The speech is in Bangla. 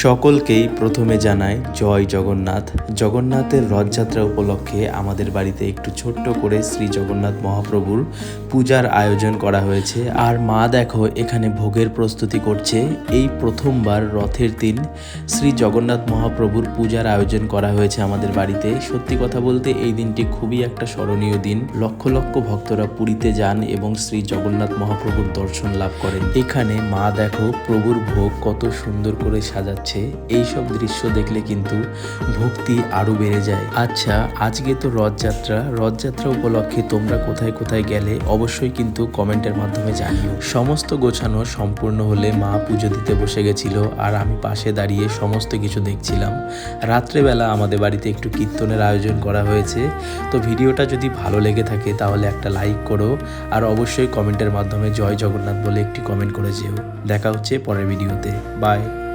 সকলকেই প্রথমে জানায় জয় জগন্নাথ। জগন্নাথের রথযাত্রা উপলক্ষে আমাদের বাড়িতে একটু ছোট্ট করে শ্রী জগন্নাথ মহাপ্রভুর পূজার আয়োজন করা হয়েছে। আর মা দেখো এখানে ভোগের প্রস্তুতি করছে। এই প্রথমবার রথের দিন শ্রী জগন্নাথ মহাপ্রভুর পূজার আয়োজন করা হয়েছে আমাদের বাড়িতে। সত্যি কথা বলতে এই দিনটি খুবই একটা স্মরণীয় দিন। লক্ষ লক্ষ ভক্তরা পুরীতে যান এবং শ্রী জগন্নাথ মহাপ্রভুর দর্শন লাভ করেন। এখানে মা দেখো প্রভুর ভোগ কত সুন্দর করে সাজাচ্ছে। এইসব দৃশ্য দেখলে কিন্তু ভক্তি আরো বেড়ে যায়। আচ্ছা, আজকে তো রথযাত্রা উপলক্ষে তোমরা কোথায় কোথায় গেলে অবশ্যই কিন্তু কমেন্টের মাধ্যমে জানিও। সমস্ত গোছানো সম্পূর্ণ হলে মা পুজো দিতে বসে গেছিল আর আমি পাশে দাঁড়িয়ে সমস্ত কিছু দেখছিলাম। রাত্রেবেলা আমাদের বাড়িতে একটু কীর্তনের আয়োজন করা হয়েছে। তো ভিডিওটা যদি ভালো লেগে থাকে তাহলে একটা লাইক করো আর অবশ্যই কমেন্টের মাধ্যমে জয় জগন্নাথ বলে একটি কমেন্ট করে যেও। দেখা হচ্ছে পরের ভিডিওতে। বাই।